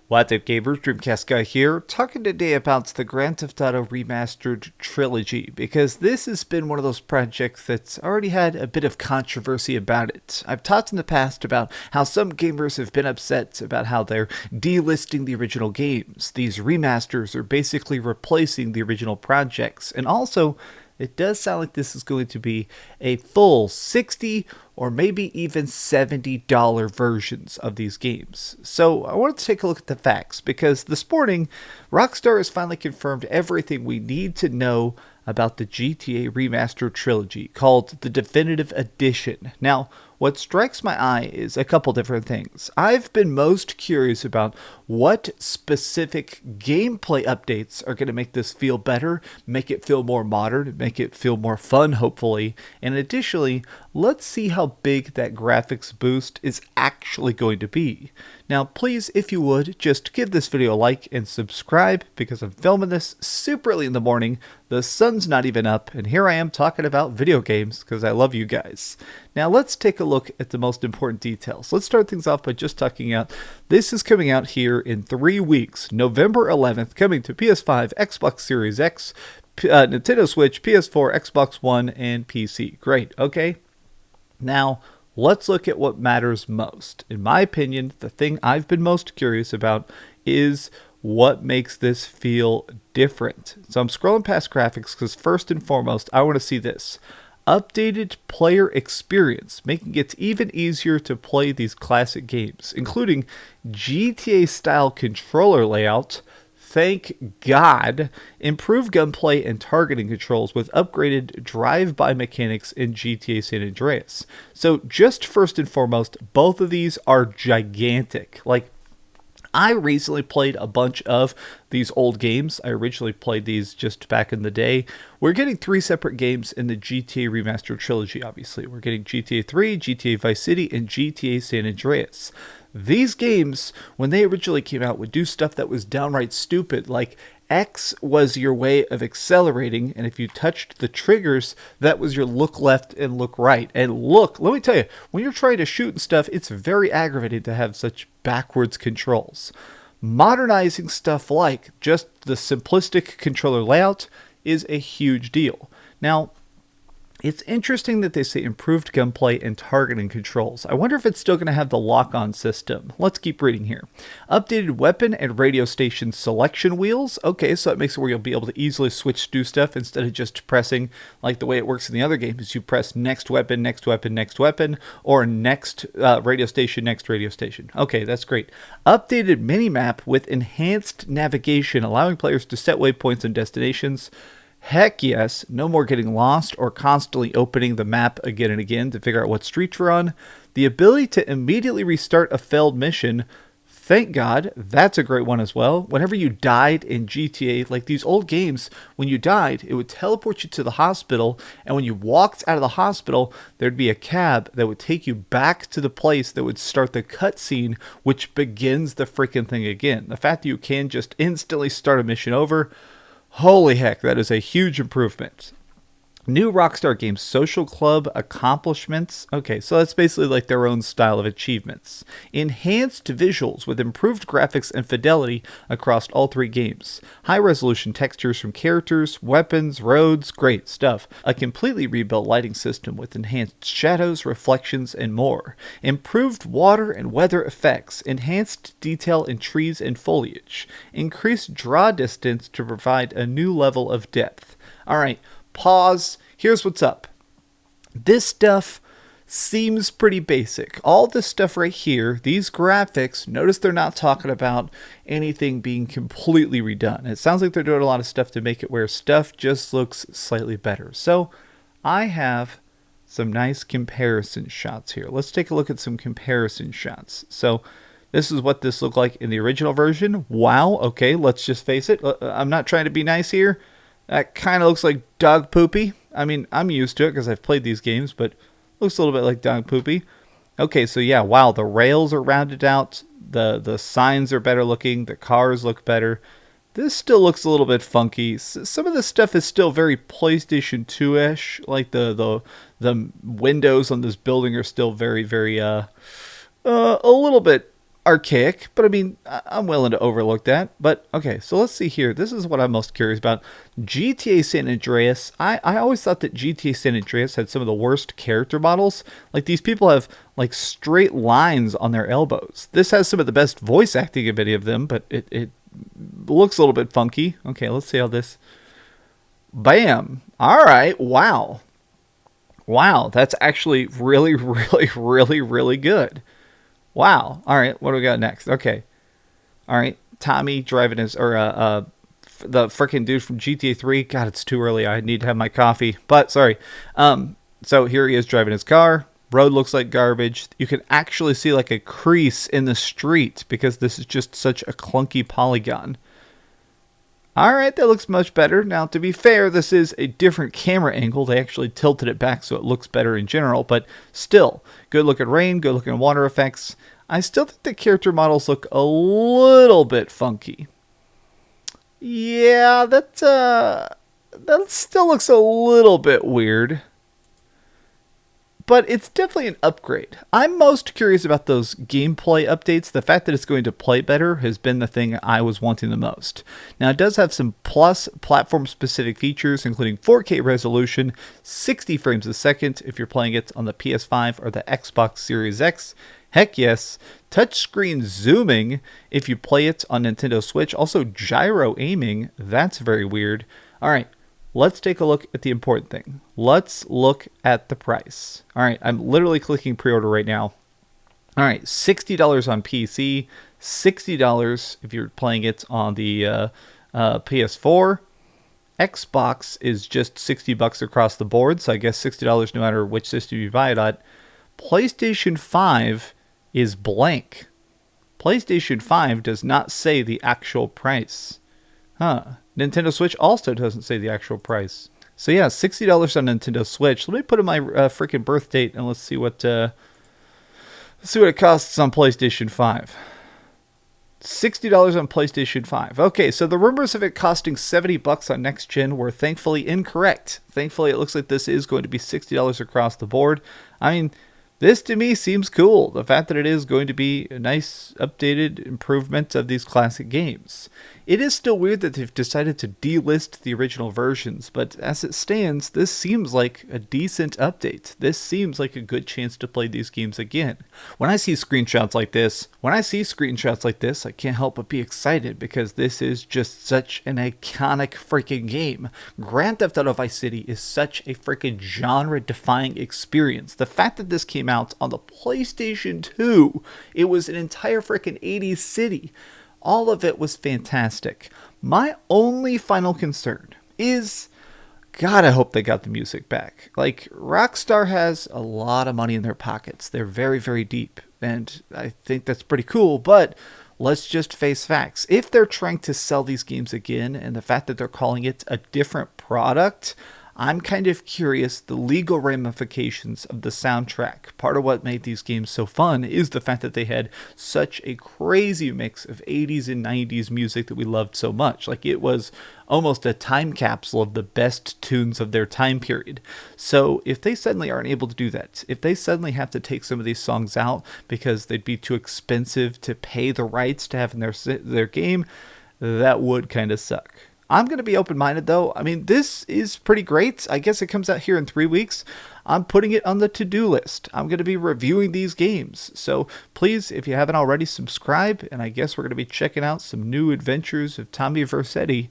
What's up, gamers? Dreamcastguy here, talking today about the Grand Theft Auto Remastered Trilogy, because this has been one of those projects that's already had a bit of controversy about it. I've talked in the past about how some gamers have been upset about how they're delisting the original games. These remasters are basically replacing the original projects, and also it does sound like this is going to be a full 60 or maybe even $70 versions of these games. So I wanted to take a look at the facts because this morning Rockstar has finally confirmed everything we need to know about the GTA Remastered Trilogy, called the Definitive Edition. Now, what strikes my eye is a couple different things. I've been most curious about what specific gameplay updates are going to make this feel better, make it feel more modern, make it feel more fun, hopefully. And additionally, let's see how big that graphics boost is actually going to be. Now, please, if you would, just give this video a like and subscribe because I'm filming this super early in the morning. The sun's not even up, and here I am talking about video games because I love you guys. Now, let's take a look at the most important details. Let's start things off by just talking out. This is coming out here in 3 weeks, November 11th, coming to PS5, Xbox Series X, Nintendo Switch, PS4, Xbox One, and PC. Great, okay? Now, let's look at what matters most. In my opinion, the thing I've been most curious about is what makes this feel different. So I'm scrolling past graphics because first and foremost, I want to see this. Updated player experience, making it even easier to play these classic games, including GTA-style controller layout. Thank God. Improved gunplay and targeting controls with upgraded drive-by mechanics in GTA San Andreas. So just first and foremost, both of these are gigantic. Like, I recently played a bunch of these old games. I originally played these just back in the day. We're getting 3 separate games in the GTA Remastered Trilogy, obviously. We're getting GTA 3, GTA Vice City, and GTA San Andreas. These games, when they originally came out, would do stuff that was downright stupid, like X was your way of accelerating, and if you touched the triggers, that was your look left and look right. And look, let me tell you, when you're trying to shoot and stuff, it's very aggravating to have such backwards controls. Modernizing stuff like just the simplistic controller layout is a huge deal. Now, it's interesting that they say improved gunplay and targeting controls. I wonder if it's still going to have the lock-on system. Let's keep reading here. Updated weapon and radio station selection wheels. Okay, so it makes it where you'll be able to easily switch to stuff instead of just pressing like the way it works in the other games. You press next weapon, next weapon, next weapon, or next radio station, next radio station. Okay, that's great. Updated minimap with enhanced navigation, allowing players to set waypoints and destinations. Heck yes, no more getting lost or constantly opening the map again and again to figure out what street you're on. The ability to immediately restart a failed mission, thank God, that's a great one as well. Whenever you died in GTA, like these old games, when you died, it would teleport you to the hospital, and when you walked out of the hospital, there'd be a cab that would take you back to the place that would start the cutscene, which begins the freaking thing again. The fact that you can just instantly start a mission over, holy heck, that is a huge improvement. New Rockstar Games Social Club accomplishments. Okay, so that's basically like their own style of achievements. Enhanced visuals with improved graphics and fidelity across all 3 games. High resolution textures from characters, weapons, roads, great stuff. A completely rebuilt lighting system with enhanced shadows, reflections, and more. Improved water and weather effects. Enhanced detail in trees and foliage. Increased draw distance to provide a new level of depth. Alright. Pause. Here's what's up. This stuff seems pretty basic. All this stuff right here, these graphics, notice they're not talking about anything being completely redone. It sounds like they're doing a lot of stuff to make it where stuff just looks slightly better. So I have some nice comparison shots here. Let's take a look at some comparison shots. So this is what this looked like in the original version. Wow. Okay, let's just face it. I'm not trying to be nice here. That kind of looks like dog poopy. I mean, I'm used to it because I've played these games, but looks a little bit like dog poopy. Okay, so yeah, wow, the rails are rounded out. The signs are better looking. The cars look better. This still looks a little bit funky. Some of this stuff is still very PlayStation 2-ish. Like the windows on this building are still very, very, a little bit archaic, but I mean, I'm willing to overlook that. But okay, so let's see here. This is what I'm most curious about. GTA San Andreas. I always thought that GTA San Andreas had some of the worst character models. Like, these people have like straight lines on their elbows. This has some of the best voice acting of any of them, but it looks a little bit funky. Okay, let's see how this. Bam. All right. Wow. Wow, that's actually really, really, really, really good. Wow. All right, what do we got next? Okay. All right, Tommy driving his, or the freaking dude from GTA 3. God, it's too early. I need to have my coffee. But sorry. So here he is driving his car. Road looks like garbage. You can actually see like a crease in the street because this is just such a clunky polygon. All right, that looks much better. Now, to be fair, this is a different camera angle. They actually tilted it back so it looks better in general, but still, good looking rain, good looking water effects. I still think the character models look a little bit funky. Yeah, that still looks a little bit weird. But it's definitely an upgrade. I'm most curious about those gameplay updates. The fact that it's going to play better has been the thing I was wanting the most. Now, it does have some plus platform-specific features, including 4K resolution, 60 frames a second if you're playing it on the PS5 or the Xbox Series X. Heck yes. Touchscreen zooming if you play it on Nintendo Switch. Also, gyro aiming. That's very weird. All right. Let's take a look at the important thing. Let's look at the price. All right, I'm literally clicking pre-order right now. All right, $60 on PC, $60 if you're playing it on the PS4. Xbox is just $60 across the board, so I guess $60 no matter which system you buy it on. PlayStation 5 is blank. PlayStation 5 does not say the actual price. Huh. Nintendo Switch also doesn't say the actual price. So yeah, $60 on Nintendo Switch. Let me put in my freaking birth date and let's see what it costs on PlayStation 5. $60 on PlayStation 5. Okay, so the rumors of it costing $70 on next gen were thankfully incorrect. Thankfully, it looks like this is going to be $60 across the board. I mean, this to me seems cool. The fact that it is going to be a nice updated improvement of these classic games. It is still weird that they've decided to delist the original versions, but as it stands, this seems like a decent update. This seems like a good chance to play these games again. When I see screenshots like this, I can't help but be excited because this is just such an iconic freaking game. Grand Theft Auto Vice City is such a freaking genre-defying experience. The fact that this came out on the PlayStation 2, it was an entire freaking 80s city. All of it was fantastic. My only final concern is, God, I hope they got the music back. Like, Rockstar has a lot of money in their pockets. They're very, very deep. And I think that's pretty cool, but let's just face facts. If they're trying to sell these games again, and the fact that they're calling it a different product, I'm kind of curious the legal ramifications of the soundtrack. Part of what made these games so fun is the fact that they had such a crazy mix of 80s and 90s music that we loved so much. Like, it was almost a time capsule of the best tunes of their time period. So if they suddenly aren't able to do that, if they suddenly have to take some of these songs out because they'd be too expensive to pay the rights to have in their game, that would kind of suck. I'm going to be open-minded, though. I mean, this is pretty great. I guess it comes out here in 3 weeks. I'm putting it on the to-do list. I'm going to be reviewing these games. So please, if you haven't already, subscribe. And I guess we're going to be checking out some new adventures of Tommy Vercetti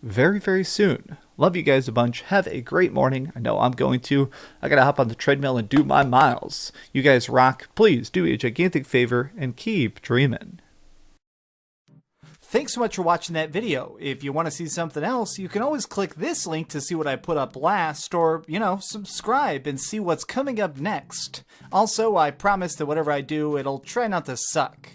very, very soon. Love you guys a bunch. Have a great morning. I know I'm going to. I got to hop on the treadmill and do my miles. You guys rock. Please do me a gigantic favor and keep dreaming. Thanks so much for watching that video. If you want to see something else, you can always click this link to see what I put up last, or, subscribe and see what's coming up next. Also, I promise that whatever I do, it'll try not to suck.